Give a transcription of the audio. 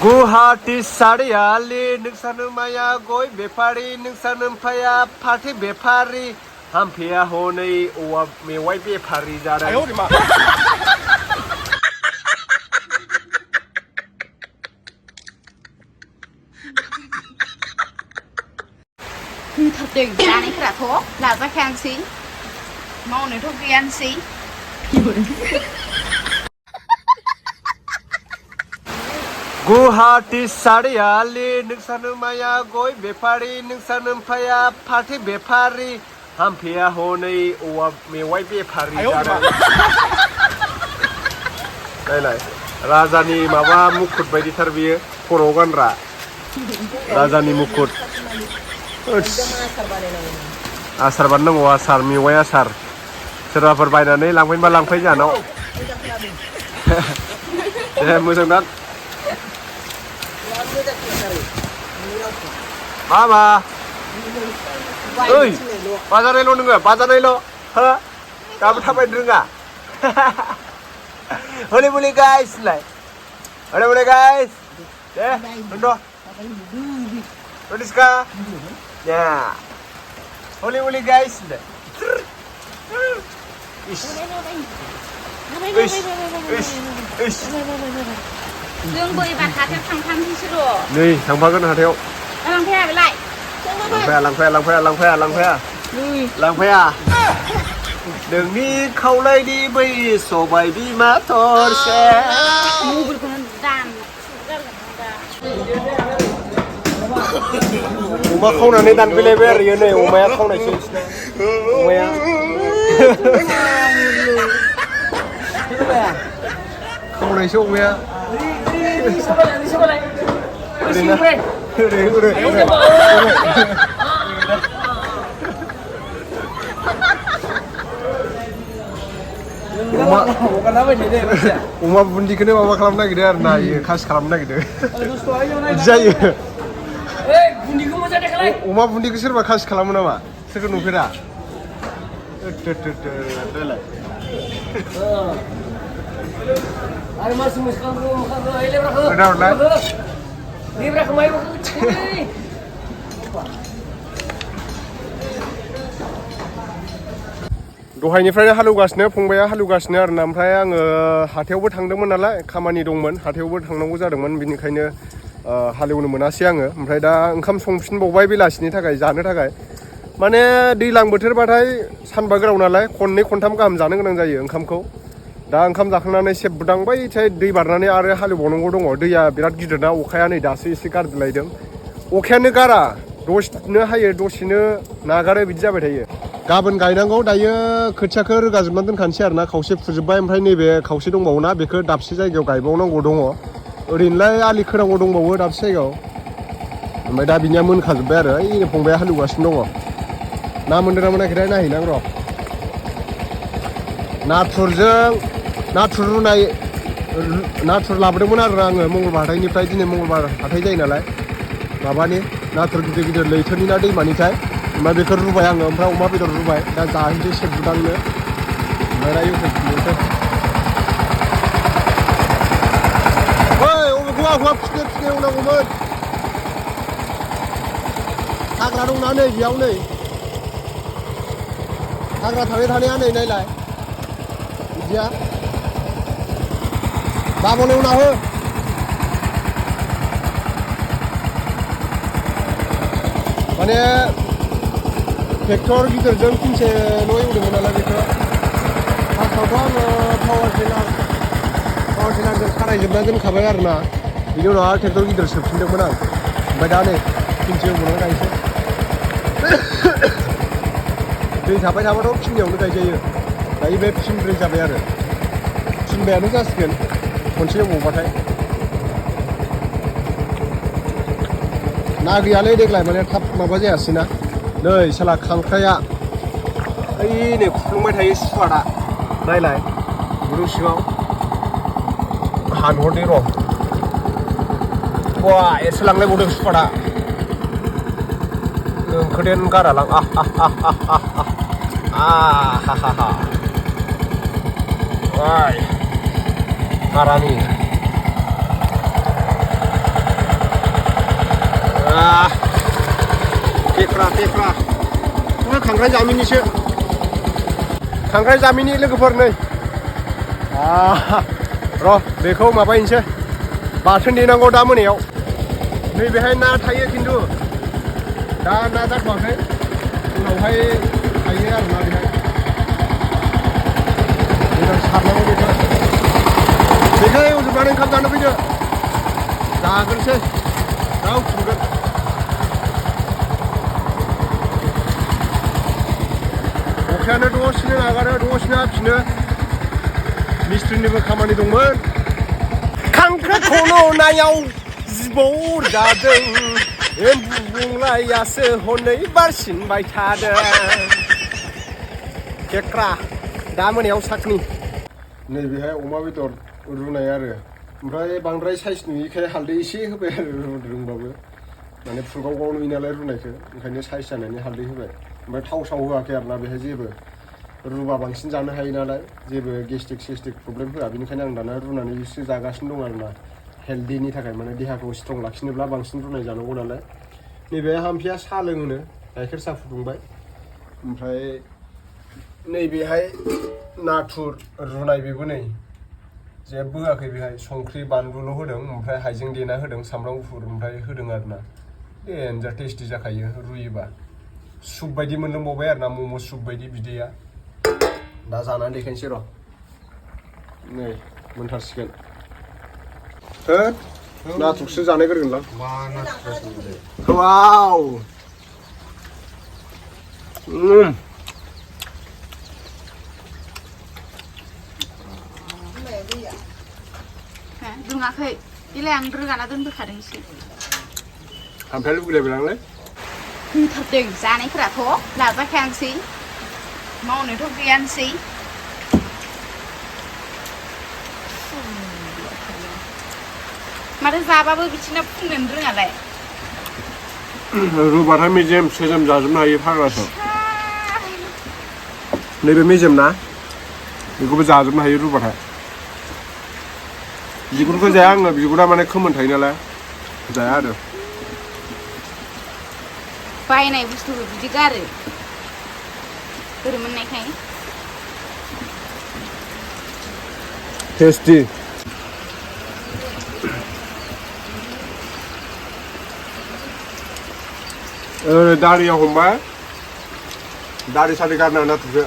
गुवाहाटी सारियालि नोंसानो माया गय बेफारि नोंसानो फाया फाथै बेफारि हामफेया हनै औवा मेवाइ बेफारि जादों thật đỉnh này cả thố là ra khang xí mau này thuốc ghi ăn xí Guwahati सारियालि नोंसानो माया गय बेफारि नोंसानो फाया फाथै बेफारि हामफेया हनै औवा मेवाइ बेफारि जादों नायलाय राजानि माबा मुकुट बायदिथार बियो खर'आव गानग्रा राजानि मुकुट आसार बानायनांगौ आसार मेवाइ आसार सोरबाफोर बायनानै लांफैनोबा लांफै जाहानाव दे मोजां दा मा ओइ बाजारनायल' नोङो बाजारनायल' हो दाबो थाबायनो रोङा हले बोले गाइस लाय हले बोले guys they दोनद' Rodiska ya hole hole guys ish Dương bơi bàn hạt theo thằng thằng đi chứ đồ này thằng ba con hạt theo làm phe với lại làm phe à đừng đi khâu lây đi bây sổ bài đi má thôi xe mua một con đàn Uma खावनानै दानफैलायबाय आरो इयो नै अमाया खावनायसो अमाया खावनायसो अमाया अमा बुन्दिखौनो माबा खालामनो नागिरदों आरो ना इयो खासि खालामनो नागिरदों बिदि जायो अमा बुन्दिखौ सोरबा खासि खालामो नामा सोरखौ नुफेरा दहायनिफ्रायनो हालेवगासिनो फंबाया हालेवगासिनो आरोना ओमफ्राय आङो हाथायावबो थांदोंमोन नालाय खामानि दंमोन हाथायावबो थांनांगौ जादोंमोन बिनिखायनो हालेवनो मोनासै आङो ओमफ्राय दा ओंखाम संफिनबावबाय बेलासिनि थाखाय जानो थाखाय माने दैज्लां बोथोरबाथाय सानबा गोलाव नालाय खननै खनथाम गाहाम जानो गोनां जायो ओंखामखौ दा ओंखाम जाखांनानै सेबदांबायथाय दै बारनानै आरो हालेवबावनांगौ दङ दैया बिराद गिदिर ना अखाया नै दासो एसे गारदोलायदों अखायानो गारा दसेनो हायो दसेनो नागारो बिदि जाबाय थायो गाबोन गायनांगौ दायो खोथियाखौ रोगाजोबनानै दोनखानोसै आरोना खावसे फुजोबबाय ओमफ्राय नैबे खावसे दंबावोना बेखौ दाबसे जायगायाव गायबावनांगौ दङ ओरैनोलाय आलि खोनांगौ दंबावो दाबसे जायगायाव ओमफ्राय दा बिनिया मोनखाजोब्बाय आरो ओइ फंबाया हालेवगासिनो दङ ना मोनदों ना मोनाखैथाय नायहैनां र' नाथुर रुनाय नाथुर लाबोदोंमोन आरो आङो मंगलबार हाथाइनिफ्राय दिनै मंगलबार हाथाइ जायो नालाय माबानि नाथुर गिदिर गिदिर लैथोनि ना दैमानिफ्राय ओमफ्राय बेखौ रुबाय आङो ओमफ्राय अमा बेदर रुबाय दा जाहैनोसै सेबजुदांनो ओमफ्राय दा इउटुबनिफ्राय हौवा फिनो एवनांगौमोन हाग्रा दंना नै बेयाव नै हाग्रा थाबाय थानाया नै नायलाय बिदिया गाबोन एवना हो माने ट्रेक्टर गिदिरजों फिनसेल' एवदोंमोन नालाय बेखौ फार्स्टआवथ' आङो पावार टिलारजों खारायजोबना दोनखाबाय आरो ना बिनि उनाव आरो ट्रेक्टर गिदिर सोफिनदोंमोन आं ओमफ्राय दा नै फिनसे एवनानै गायसै दै थाबाय थाबाथ' फिननायावनो गायजायो दायो बे फिनब्रै जाबाय आरो फिनबायानो जासिगोन खनसे एवबावबाथाय ना गैयालै देग्लाय माने थाब माबा जायासै ना नै साला खांख्राइया ओइ नै खुख्लुंबाय थायो सुवादा नायलाय गुदुं सिङाव हानहरनि र' वा एसे लांलायबावदों सुवादा ओंखोदेन गारालां गारानि तेख्रा खांख्राइ जामिनिसो खांख्राइ जामिनि लोगोफोर नै र' बेखौ माबायनोसै बाथोन देनांगौ दा मोनायाव नैबेहाय ना थायो खिन्थु दा ना जाथ'वाखै उनावहाय थायो आरोना बेहाय बेदर सारनांगौ बेखौ एवजोबनानै ओंखाम जानो फैदो जाग्रोनोसै दा फुगोन अखायानो दसेनो नागारो दसेनो हाफिनो मिस्ट्रिनिबो खामानि दंमोन खांख्राइ खन'नायाव जिबौ जादों एम्बु बंलायासो हनै बारसिनबाय थादों केक्रा दा मोनायाव साखनि नैबेहाय अमा बेदर रुनाय आरो ओमफ्राय बांद्राय साइज नुयिखाय हालदै एसे होबाय आरो रुदोंबाबो माने फुगाव नुयो नालाय रुनायखौ ओंखायनो साइज जानायनि हालदै होबाय ओमफ्राय थाव साव होआखै आरोना बेहाय जेबो रुबा बांसिन जानो हायो नालाय जेबो गेस्ट्रिक सेस्ट्रिक प्रब्लेम होआ बेनिखायनो आं दाना रुनानैसो जागासिनो दं आरोना हेल्दिनि थाखाय माने देहाखौ स्ट्रं लाखिनोब्ला बांसिन रुनाय जानांगौ नालाय नैबे हाम्फिया साहा लोङोनो गाइखेर साहा फुदुंबाय ओमफ्राय नैबेहाय नाथुर रुनाय बेबो नै जेबो होआखै बेहाय संख्रि बानलुल' होदों ओमफ्राय हाइजें देना होदों सामब्राम गुफुर ओमफ्राय होदों आरोना देन्जार टेस्टि जाखायो रुयोबा सुप बायदि मोनलोंबावबाय आरोना मम' सुप बायदि बिदैया दा जानानै देखायनोसै र' नै मोनथारसिगोन होद नाथुरसो जानायग्रोगोनलां वाव दुङाखै बेलाय आं रोगाना दोनबोखादों एसे हामफ्राय लुगैलायबायलांलै होथारदों जानायफोराथ' लाजाखायासै मावनोथ' गैयानोसै माथो जाबाबो बिदिनो फुंनोनो रोङालाय रुबाथाय मेजेम सेजेम जाजोबनो हायो फाग्लासो नैबे मेजेम ना बेखौबो जाजोबनो हायो रुबाथाय बिगुरखौ जाया आङो बिगुरा माने खोमोन थायो नालाय जाया आरो बायनाय बुस्थुखौ बिदि गारो ओरै मोननायखाय टेस्टि दारिया हमबाय दारि सारि गारनाङा नाथुरखौ